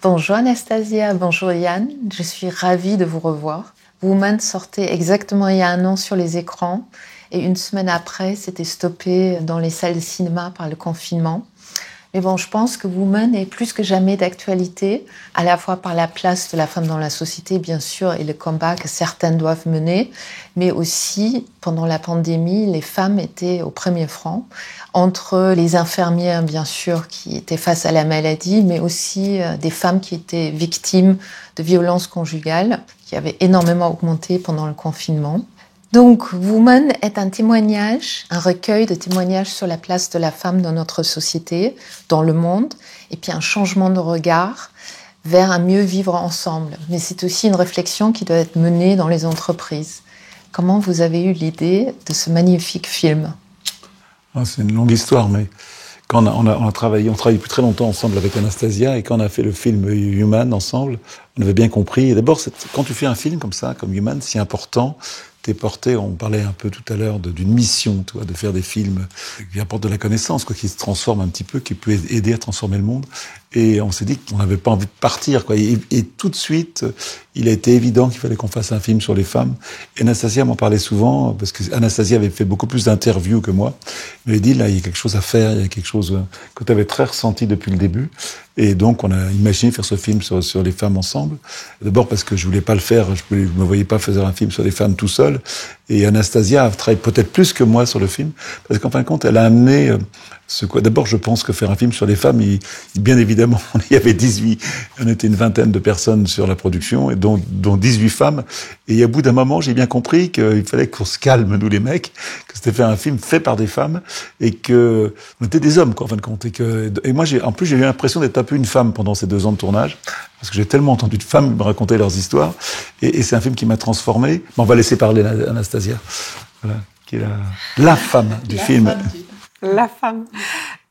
Bonjour Anastasia, bonjour Yann, je suis ravie de vous revoir. Woman sortait exactement il y a 1 an sur les écrans et 1 semaine après, c'était stoppé dans les salles de cinéma par le confinement. Mais bon, je pense que Woman est plus que jamais d'actualité, à la fois par la place de la femme dans la société, bien sûr, et le combat que certaines doivent mener, mais aussi, pendant la pandémie, les femmes étaient au premier front, entre les infirmières, bien sûr, qui étaient face à la maladie, mais aussi des femmes qui étaient victimes de violences conjugales, qui avaient énormément augmenté pendant le confinement. Donc, Woman est un témoignage, un recueil de témoignages sur la place de la femme dans notre société, dans le monde, et puis un changement de regard vers un mieux vivre ensemble. Mais c'est aussi une réflexion qui doit être menée dans les entreprises. Comment vous avez eu l'idée de ce magnifique film ? C'est une longue histoire, mais quand on travaille depuis très longtemps ensemble avec Anastasia, et quand on a fait le film Human ensemble, on avait bien compris. Et d'abord, quand tu fais un film comme ça, comme Human, si important, t'es porté, on parlait un peu tout à l'heure d'une mission, toi, de faire des films qui apportent de la connaissance, quoi, qui se transforment un petit peu, qui peut aider à transformer le monde. Et on s'est dit qu'on n'avait pas envie de partir, quoi. Et tout de suite, il a été évident qu'il fallait qu'on fasse un film sur les femmes. Et Anastasia m'en parlait souvent, parce que Anastasia avait fait beaucoup plus d'interviews que moi. Elle m'a dit, là, il y a quelque chose à faire, il y a quelque chose que tu avais très ressenti depuis le début. Et donc, on a imaginé faire ce film sur les femmes ensemble. D'abord parce que je voulais pas le faire, je me voyais pas faire un film sur les femmes tout seul. Et Anastasia a travaillé peut-être plus que moi sur le film, parce qu'en fin de compte, elle a amené D'abord, je pense que faire un film sur les femmes, bien évidemment, il y avait 18, on était une vingtaine de personnes sur la production, et dont 18 femmes. Et au bout d'un moment, j'ai bien compris qu'il fallait qu'on se calme, nous les mecs, que c'était faire un film fait par des femmes, et que on était des hommes, quoi, en fin de compte. Et moi, en plus, j'ai eu l'impression d'être un peu une femme pendant ces 2 ans de tournage, parce que j'ai tellement entendu de femmes me raconter leurs histoires, et c'est un film qui m'a transformé. Mais on va laisser parler Anastasia, voilà, qui est la femme du film. La femme.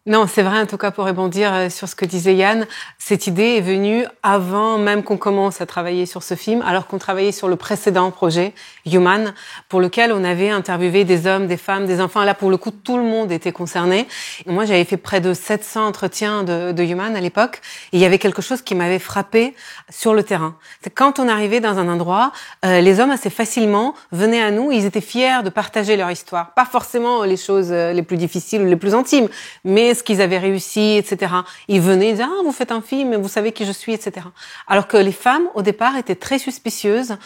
Non, c'est vrai, en tout cas, pour rebondir sur ce que disait Yann, cette idée est venue avant même qu'on commence à travailler sur ce film, alors qu'on travaillait sur le précédent projet, Human, pour lequel on avait interviewé des hommes, des femmes, des enfants. Là, pour le coup, tout le monde était concerné. Et moi, j'avais fait près de 700 entretiens de Human à l'époque, et il y avait quelque chose qui m'avait frappé sur le terrain. C'est quand on arrivait dans un endroit, les hommes assez facilement venaient à nous, ils étaient fiers de partager leur histoire. Pas forcément les choses les plus difficiles ou les plus intimes, mais ce qu'ils avaient réussi, etc. Ils venaient, ils disaient, ah, vous faites un film, vous savez qui je suis, etc. Alors que les femmes, au départ, étaient très suspicieuses,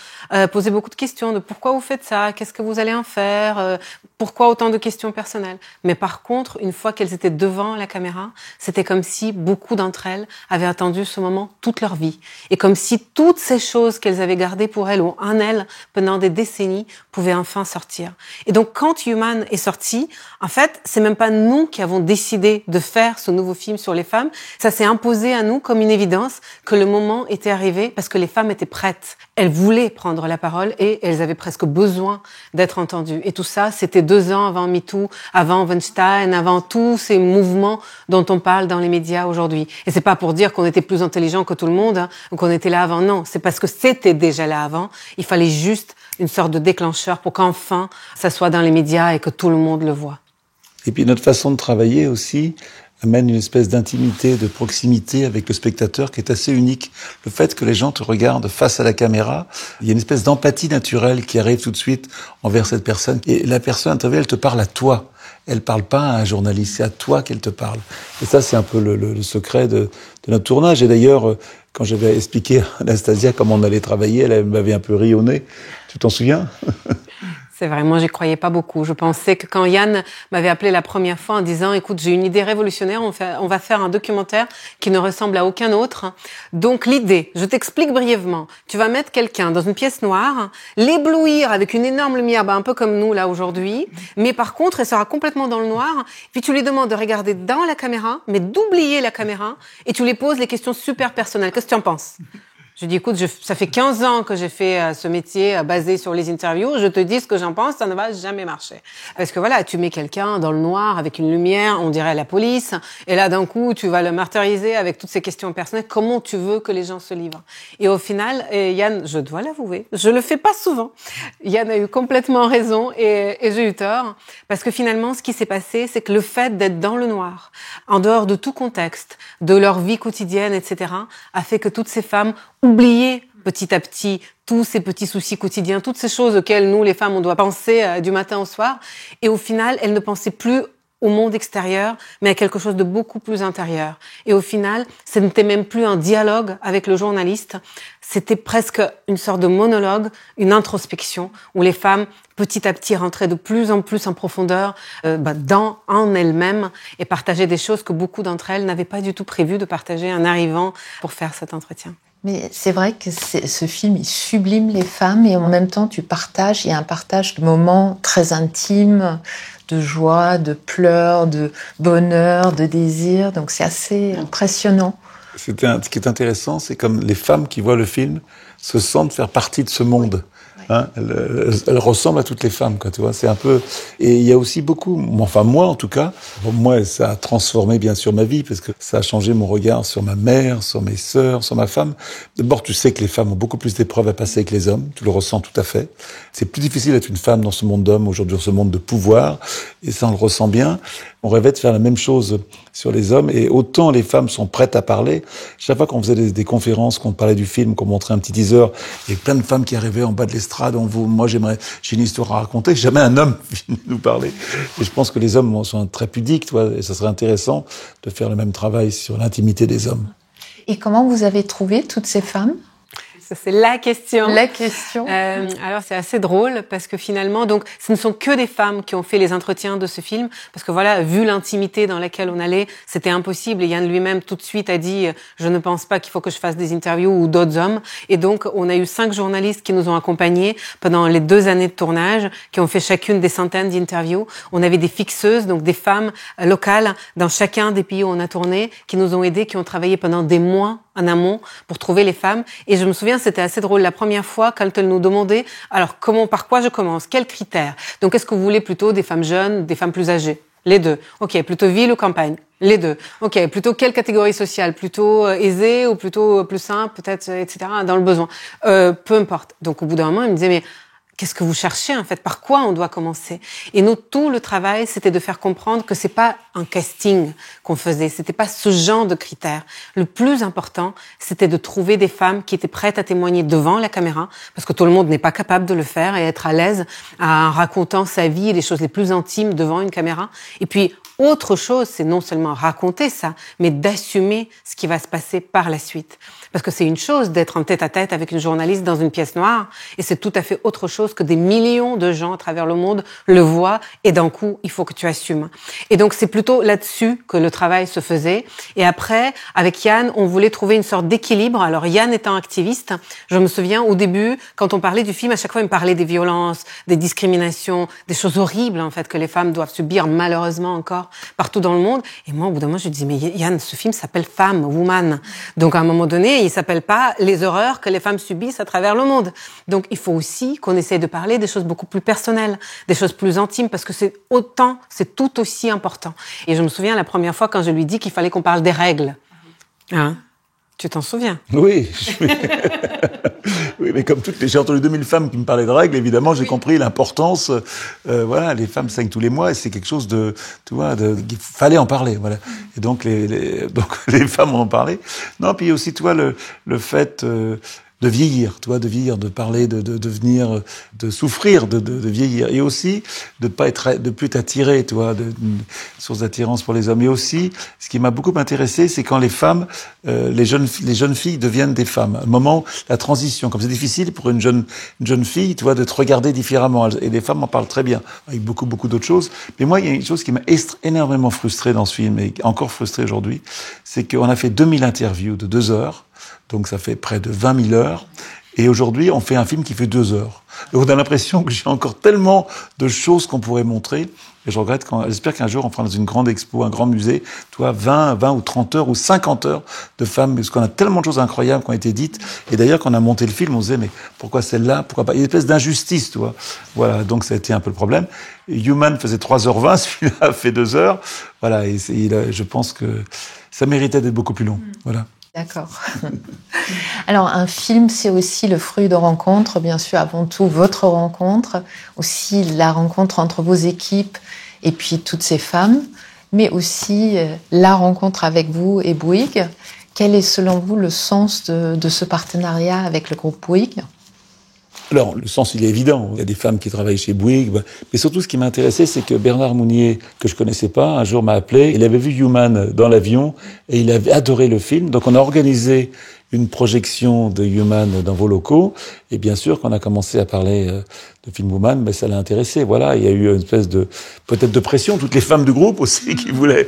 posaient beaucoup de questions de pourquoi vous faites ça, qu'est-ce que vous allez en faire, pourquoi autant de questions personnelles. Mais par contre, une fois qu'elles étaient devant la caméra, c'était comme si beaucoup d'entre elles avaient attendu ce moment toute leur vie. Et comme si toutes ces choses qu'elles avaient gardées pour elles ou en elles pendant des décennies pouvaient enfin sortir. Et donc, quand Human est sorti, en fait, c'est même pas nous qui avons décidé de faire ce nouveau film sur les femmes. Ça s'est imposé à nous comme une évidence que le moment était arrivé parce que les femmes étaient prêtes. Elles voulaient prendre la parole et elles avaient presque besoin d'être entendues. Et tout ça, c'était 2 ans avant MeToo, avant Weinstein, avant tous ces mouvements dont on parle dans les médias aujourd'hui. Et c'est pas pour dire qu'on était plus intelligent que tout le monde, hein, ou qu'on était là avant. Non, c'est parce que c'était déjà là avant. Il fallait juste une sorte de déclencheur pour qu'enfin ça soit dans les médias et que tout le monde le voit. Et puis notre façon de travailler aussi amène une espèce d'intimité, de proximité avec le spectateur qui est assez unique. Le fait que les gens te regardent face à la caméra, il y a une espèce d'empathie naturelle qui arrive tout de suite envers cette personne. Et la personne interviewée, elle te parle à toi. Elle parle pas à un journaliste, c'est à toi qu'elle te parle. Et ça, c'est un peu le secret de notre tournage. Et d'ailleurs, quand j'avais expliqué à Anastasia comment on allait travailler, elle m'avait un peu ri au nez. Tu t'en souviens ? C'est vrai, moi j'y croyais pas beaucoup. Je pensais que quand Yann m'avait appelé la première fois en disant « Écoute, j'ai une idée révolutionnaire, on va faire un documentaire qui ne ressemble à aucun autre. » Donc l'idée, je t'explique brièvement. Tu vas mettre quelqu'un dans une pièce noire, l'éblouir avec une énorme lumière, un peu comme nous là aujourd'hui, mais par contre, elle sera complètement dans le noir. Puis tu lui demandes de regarder dans la caméra, mais d'oublier la caméra, et tu lui poses les questions super personnelles. Qu'est-ce que tu en penses ? Je dis, écoute, ça fait 15 ans que j'ai fait ce métier basé sur les interviews. Je te dis ce que j'en pense, ça ne va jamais marcher. Parce que voilà, tu mets quelqu'un dans le noir avec une lumière, on dirait la police. Et là, d'un coup, tu vas le martyriser avec toutes ces questions personnelles. Comment tu veux que les gens se livrent? Et au final, Yann, je dois l'avouer, je le fais pas souvent. Yann a eu complètement raison et j'ai eu tort. Parce que finalement, ce qui s'est passé, c'est que le fait d'être dans le noir, en dehors de tout contexte, de leur vie quotidienne, etc., a fait que toutes ces femmes oublier petit à petit tous ces petits soucis quotidiens, toutes ces choses auxquelles nous, les femmes, on doit penser du matin au soir. Et au final, elles ne pensaient plus au monde extérieur, mais à quelque chose de beaucoup plus intérieur. Et au final, ce n'était même plus un dialogue avec le journaliste, c'était presque une sorte de monologue, une introspection, où les femmes, petit à petit, rentraient de plus en plus en profondeur en elles-mêmes et partageaient des choses que beaucoup d'entre elles n'avaient pas du tout prévu de partager en arrivant pour faire cet entretien. Mais c'est vrai que ce film, il sublime les femmes et en même temps, il y a un partage de moments très intimes, de joie, de pleurs, de bonheur, de désir. Donc c'est assez impressionnant. Ce qui est intéressant, c'est comme les femmes qui voient le film se sentent faire partie de ce monde. Hein, elle ressemble à toutes les femmes, quoi, tu vois. C'est un peu. Et il y a aussi beaucoup. Enfin, moi, en tout cas, moi, ça a transformé bien sûr ma vie parce que ça a changé mon regard sur ma mère, sur mes sœurs, sur ma femme. D'abord, tu sais que les femmes ont beaucoup plus d'épreuves à passer que les hommes. Tu le ressens tout à fait. C'est plus difficile d'être une femme dans ce monde d'hommes aujourd'hui, dans ce monde de pouvoir. Et ça, on le ressent bien. On rêvait de faire la même chose sur les hommes. Et autant les femmes sont prêtes à parler. Chaque fois qu'on faisait des conférences, qu'on parlait du film, qu'on montrait un petit teaser, il y a plein de femmes qui arrivaient en bas de l'estrade. Moi, j'ai une histoire à raconter. Jamais un homme vient nous parler. Et je pense que les hommes sont très pudiques, toi. Et ça serait intéressant de faire le même travail sur l'intimité des hommes. Et comment vous avez trouvé toutes ces femmes ? Ça, c'est la question. La question. Alors, c'est assez drôle parce que finalement, donc, ce ne sont que des femmes qui ont fait les entretiens de ce film parce que voilà, vu l'intimité dans laquelle on allait, c'était impossible. Et Yann lui-même, tout de suite, a dit « Je ne pense pas qu'il faut que je fasse des interviews ou d'autres hommes ». Et donc, on a eu 5 journalistes qui nous ont accompagnés pendant les 2 années de tournage, qui ont fait chacune des centaines d'interviews. On avait des fixeuses, donc des femmes locales dans chacun des pays où on a tourné, qui nous ont aidés, qui ont travaillé pendant des mois en amont pour trouver les femmes. Et je me souviens, c'était assez drôle la première fois quand elles nous demandaient alors par quoi je commence, quels critères. Donc est-ce que vous voulez plutôt des femmes jeunes, des femmes plus âgées? Les deux. Ok, plutôt ville ou campagne? Les deux. Ok, plutôt quelle catégorie sociale? Plutôt aisée ou plutôt plus simple, peut-être, etc. Dans le besoin. Peu importe. Donc au bout d'un moment, ils me disaient mais qu'est-ce que vous cherchez en fait? Par quoi on doit commencer? Et nous, tout le travail, c'était de faire comprendre que c'est pas un casting qu'on faisait, c'était pas ce genre de critères. Le plus important, c'était de trouver des femmes qui étaient prêtes à témoigner devant la caméra, parce que tout le monde n'est pas capable de le faire et être à l'aise en racontant sa vie et les choses les plus intimes devant une caméra. Et puis, autre chose, c'est non seulement raconter ça, mais d'assumer ce qui va se passer par la suite. Parce que c'est une chose d'être en tête-à-tête avec une journaliste dans une pièce noire, et c'est tout à fait autre chose que des millions de gens à travers le monde le voient, et d'un coup, il faut que tu assumes. Et donc, c'est plutôt là-dessus que le travail se faisait. Et après, avec Yann, on voulait trouver une sorte d'équilibre. Alors, Yann étant activiste, je me souviens, au début, quand on parlait du film, à chaque fois, il me parlait des violences, des discriminations, des choses horribles, en fait, que les femmes doivent subir, malheureusement, encore, partout dans le monde. Et moi, au bout d'un moment, je disais, mais Yann, ce film s'appelle Femme, Woman. Donc, à un moment donné, il s'appelle pas les horreurs que les femmes subissent à travers le monde. Donc, il faut aussi qu'on essaie de parler des choses beaucoup plus personnelles, des choses plus intimes, parce que c'est tout aussi important. Et je me souviens la première fois quand je lui dis qu'il fallait qu'on parle des règles. Hein? Tu t'en souviens? Oui. Oui, mais comme j'ai entendu 2000 femmes qui me parlaient de règles, évidemment, j'ai compris l'importance. Voilà, les femmes saignent tous les mois et c'est quelque chose de, tu vois, il fallait en parler, voilà. Et donc les femmes en ont parlé. Non, puis aussi, tu vois, le fait de vieillir, tu vois, de vieillir, de parler, de venir, de souffrir, de vieillir, et aussi de plus être attiré, tu vois, une source d'attirance pour les hommes. Et aussi, ce qui m'a beaucoup intéressé, c'est quand les femmes, les jeunes filles deviennent des femmes. Un moment, la transition, comme c'est difficile pour une jeune fille, tu vois, de te regarder différemment. Et les femmes en parlent très bien, avec beaucoup d'autres choses. Mais moi, il y a une chose qui m'a énormément frustré dans ce film, et encore frustré aujourd'hui, c'est qu'on a fait 2000 interviews de 2 heures. Donc ça fait près de 20 000 heures. Et aujourd'hui, on fait un film qui fait 2 heures. Et on a l'impression que j'ai encore tellement de choses qu'on pourrait montrer. Et je regrette j'espère qu'un jour, on fera dans une grande expo, un grand musée, 20 ou 30 heures ou 50 heures de femmes, parce qu'on a tellement de choses incroyables qui ont été dites. Et d'ailleurs, quand on a monté le film, on se disait, mais pourquoi celle-là? Pourquoi pas? Il y a une espèce d'injustice, tu vois. Voilà. Donc, ça a été un peu le problème. Et Human faisait 3h20, celui-là fait 2 heures. Voilà. Et je pense que ça méritait d'être beaucoup plus long. Voilà. D'accord. Alors, un film, c'est aussi le fruit de rencontres, bien sûr, avant tout votre rencontre, aussi la rencontre entre vos équipes et puis toutes ces femmes, mais aussi la rencontre avec vous et Bouygues. Quel est, selon vous, le sens de ce partenariat avec le groupe Bouygues ? Alors, le sens, il est évident. Il y a des femmes qui travaillent chez Bouygues. Mais surtout, ce qui m'a intéressé, c'est que Bernard Mounier, que je connaissais pas, un jour m'a appelé. Il avait vu Human dans l'avion et il avait adoré le film. Donc, on a organisé une projection de Human dans vos locaux. Et bien sûr, quand on a commencé à parler de film Woman, ben, ça l'a intéressé. Voilà. Il y a eu une espèce peut-être de pression. Toutes les femmes du groupe aussi qui voulaient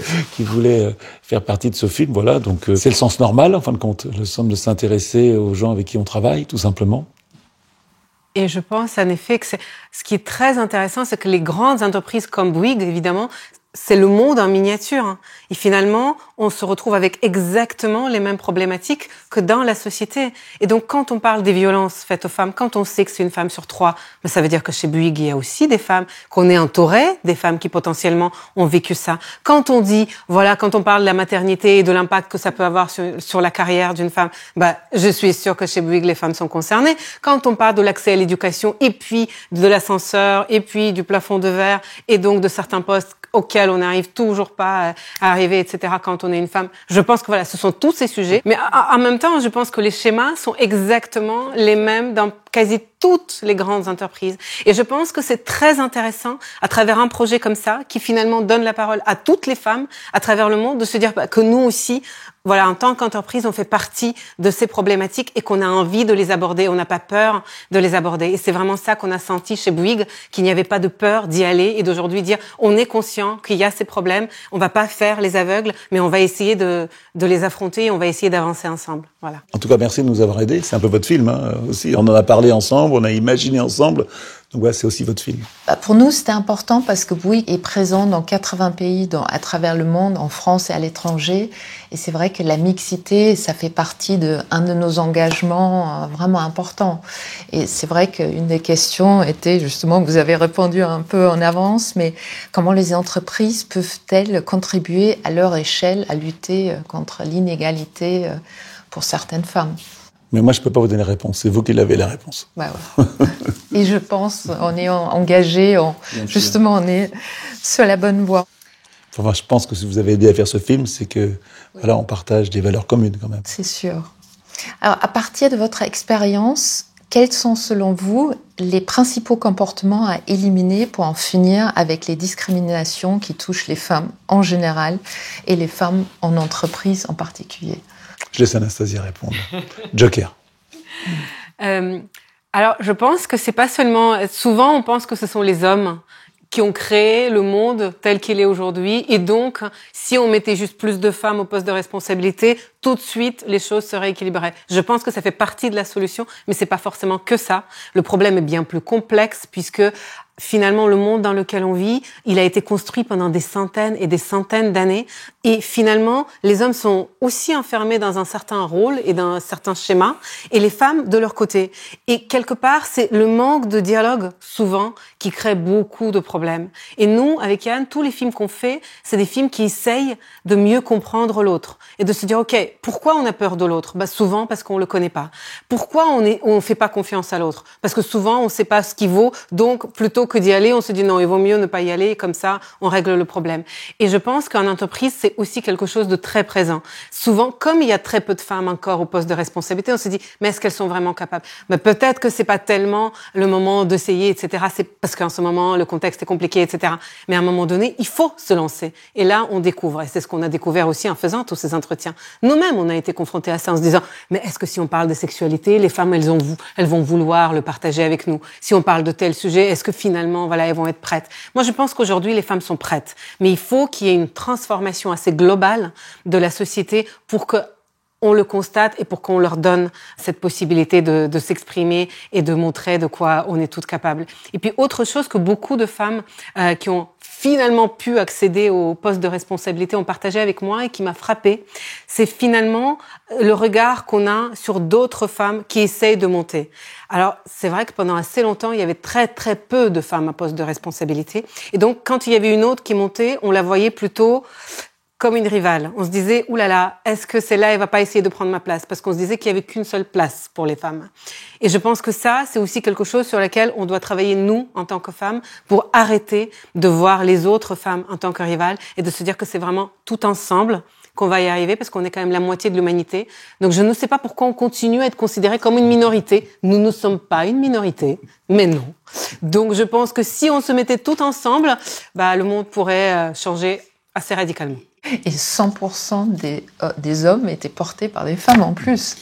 faire partie de ce film. Voilà. Donc, c'est le sens normal, en fin de compte. Le sens de s'intéresser aux gens avec qui on travaille, tout simplement. Et je pense en effet que ce qui est très intéressant, c'est que les grandes entreprises comme Bouygues, évidemment, c'est le monde en miniature. Et finalement, on se retrouve avec exactement les mêmes problématiques que dans la société. Et donc, quand on parle des violences faites aux femmes, quand on sait que c'est une femme sur 3, ben, ça veut dire que chez Bouygues, il y a aussi des femmes, qu'on est entouré des femmes qui potentiellement ont vécu ça. Quand on dit, voilà, quand on parle de la maternité et de l'impact que ça peut avoir sur la carrière d'une femme, ben, je suis sûre que chez Bouygues, les femmes sont concernées. Quand on parle de l'accès à l'éducation et puis de l'ascenseur et puis du plafond de verre et donc de certains postes auxquels on n'arrive toujours pas à arriver, etc., quand on est une femme. Je pense que voilà, ce sont tous ces sujets. Mais en même temps, je pense que les schémas sont exactement les mêmes dans quasi toutes les grandes entreprises. Et je pense que c'est très intéressant, à travers un projet comme ça, qui finalement donne la parole à toutes les femmes à travers le monde, de se dire que nous aussi, voilà, en tant qu'entreprise, on fait partie de ces problématiques et qu'on a envie de les aborder. On n'a pas peur de les aborder. Et c'est vraiment ça qu'on a senti chez Bouygues, qu'il n'y avait pas de peur d'y aller et d'aujourd'hui dire, on est conscient qu'il y a ces problèmes, on va pas faire les aveugles, mais on va essayer de les affronter et on va essayer d'avancer ensemble. Voilà. En tout cas, merci de nous avoir aidés. C'est un peu votre film, hein, aussi. On en a parlé ensemble, on a imaginé ensemble. Donc ouais, c'est aussi votre film. Pour nous, c'était important parce que Bouygues est présent dans 80 pays à travers le monde, en France et à l'étranger. Et c'est vrai que la mixité, ça fait partie un de nos engagements vraiment importants. Et c'est vrai qu'une des questions était justement, que vous avez répondu un peu en avance, mais comment les entreprises peuvent-elles contribuer à leur échelle à lutter contre l'inégalité pour certaines femmes ? Mais moi, je peux pas vous donner la réponse. C'est vous qui l'avez, la réponse. Bah ouais. Et je pense, on est engagé, justement, on est sur la bonne voie. Enfin, je pense que si vous avez aidé à faire ce film, c'est que, voilà, on partage des valeurs communes, quand même. C'est sûr. Alors, à partir de votre expérience, quels sont, selon vous, les principaux comportements à éliminer pour en finir avec les discriminations qui touchent les femmes en général et les femmes en entreprise en particulier ? Je laisse Anastasia répondre. Joker. Alors, je pense que c'est pas seulement... Souvent, on pense que ce sont les hommes qui ont créé le monde tel qu'il est aujourd'hui. Et donc, si on mettait juste plus de femmes au poste de responsabilité, tout de suite, les choses seraient équilibrées. Je pense que ça fait partie de la solution, mais c'est pas forcément que ça. Le problème est bien plus complexe puisque finalement, le monde dans lequel on vit, il a été construit pendant des centaines et des centaines d'années. Et finalement, les hommes sont aussi enfermés dans un certain rôle et dans un certain schéma, et les femmes de leur côté. Et quelque part, c'est le manque de dialogue, souvent, qui crée beaucoup de problèmes. Et nous, avec Yann, tous les films qu'on fait, c'est des films qui essayent de mieux comprendre l'autre. Et de se dire, OK, pourquoi on a peur de l'autre? Bah, souvent, parce qu'on le connaît pas. Pourquoi on fait pas confiance à l'autre? Parce que souvent, on sait pas ce qu'il vaut, donc, plutôt que d'y aller, on se dit non, il vaut mieux ne pas y aller, comme ça, on règle le problème. Et je pense qu'en entreprise, c'est aussi quelque chose de très présent. Souvent, comme il y a très peu de femmes encore au poste de responsabilité, on se dit, mais est-ce qu'elles sont vraiment capables? Mais peut-être que c'est pas tellement le moment d'essayer, etc. C'est parce qu'en ce moment, le contexte est compliqué, etc. Mais à un moment donné, il faut se lancer. Et là, on découvre. Et c'est ce qu'on a découvert aussi en faisant tous ces entretiens. Nous-mêmes, on a été confrontés à ça en se disant, mais est-ce que si on parle de sexualité, les femmes, elles vont vouloir le partager avec nous? Si on parle de tel sujet, est-ce que finalement, voilà, elles vont être prêtes? Moi, je pense qu'aujourd'hui, les femmes sont prêtes. Mais il faut qu'il y ait une transformation assez globale de la société pour que on le constate et pour qu'on leur donne cette possibilité de s'exprimer et de montrer de quoi on est toutes capables. Et puis autre chose que beaucoup de femmes qui ont finalement pu accéder au poste de responsabilité ont partagé avec moi et qui m'a frappée, c'est finalement le regard qu'on a sur d'autres femmes qui essayent de monter. Alors, c'est vrai que pendant assez longtemps, il y avait très très peu de femmes à poste de responsabilité. Et donc, quand il y avait une autre qui montait, on la voyait plutôt comme une rivale. On se disait, oulala, est-ce que celle-là, elle va pas essayer de prendre ma place? Parce qu'on se disait qu'il y avait qu'une seule place pour les femmes. Et je pense que ça, c'est aussi quelque chose sur lequel on doit travailler, nous, en tant que femmes, pour arrêter de voir les autres femmes en tant que rivales et de se dire que c'est vraiment tout ensemble qu'on va y arriver parce qu'on est quand même la moitié de l'humanité. Donc je ne sais pas pourquoi on continue à être considéré comme une minorité. Nous ne sommes pas une minorité, mais non. Donc je pense que si on se mettait tout ensemble, le monde pourrait changer assez radicalement. Et 100% des hommes étaient portés par des femmes en plus.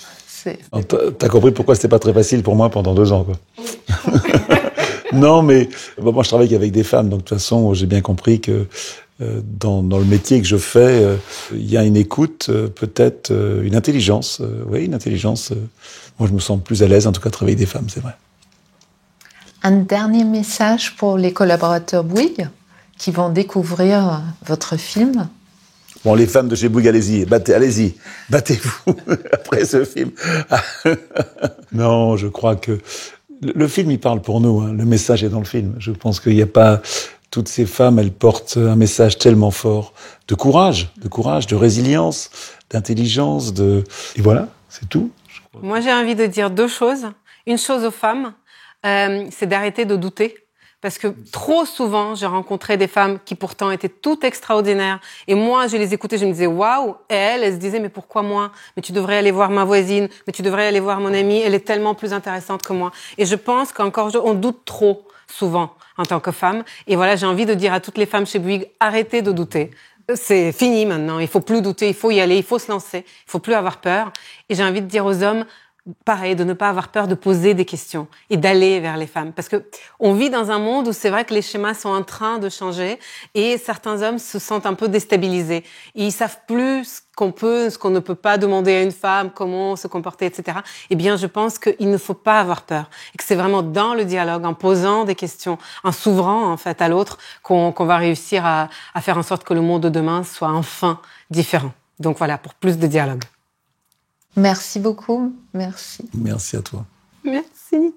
T'as compris pourquoi c'était pas très facile pour moi pendant 2 ans, quoi. Non, mais moi je travaille avec des femmes, donc de toute façon j'ai bien compris que dans le métier que je fais, il y a une écoute, peut-être une intelligence. Oui, une intelligence. Moi je me sens plus à l'aise, en tout cas, à travailler avec des femmes, c'est vrai. Un dernier message pour les collaborateurs Bouygues qui vont découvrir votre film. Bon, les femmes de chez Bouygues, allez-y, battez-vous après ce film. Non, je crois que le film, il parle pour nous, hein. Le message est dans le film. Je pense qu'il n'y a pas... Toutes ces femmes, elles portent un message tellement fort de courage, de résilience, d'intelligence, Et voilà, c'est tout. Moi, j'ai envie de dire 2 choses. Une chose aux femmes, c'est d'arrêter de douter. Parce que trop souvent, j'ai rencontré des femmes qui pourtant étaient toutes extraordinaires. Et moi, je les écoutais, je me disais, waouh! Et elles se disaient, mais pourquoi moi? Mais tu devrais aller voir ma voisine, mais tu devrais aller voir mon amie, elle est tellement plus intéressante que moi. Et je pense qu'encore, on doute trop souvent en tant que femme. Et voilà, j'ai envie de dire à toutes les femmes chez Bouygues, arrêtez de douter. C'est fini maintenant, il faut plus douter, il faut y aller, il faut se lancer, il faut plus avoir peur. Et j'ai envie de dire aux hommes, pareil, de ne pas avoir peur de poser des questions et d'aller vers les femmes. Parce que on vit dans un monde où c'est vrai que les schémas sont en train de changer et certains hommes se sentent un peu déstabilisés. Ils savent plus ce qu'on ne peut pas demander à une femme, comment se comporter, etc. Eh bien, je pense qu'il ne faut pas avoir peur et que c'est vraiment dans le dialogue, en posant des questions, en s'ouvrant, en fait, à l'autre, qu'on va réussir à faire en sorte que le monde de demain soit enfin différent. Donc voilà, pour plus de dialogue. Merci beaucoup. Merci. Merci à toi. Merci, Nick.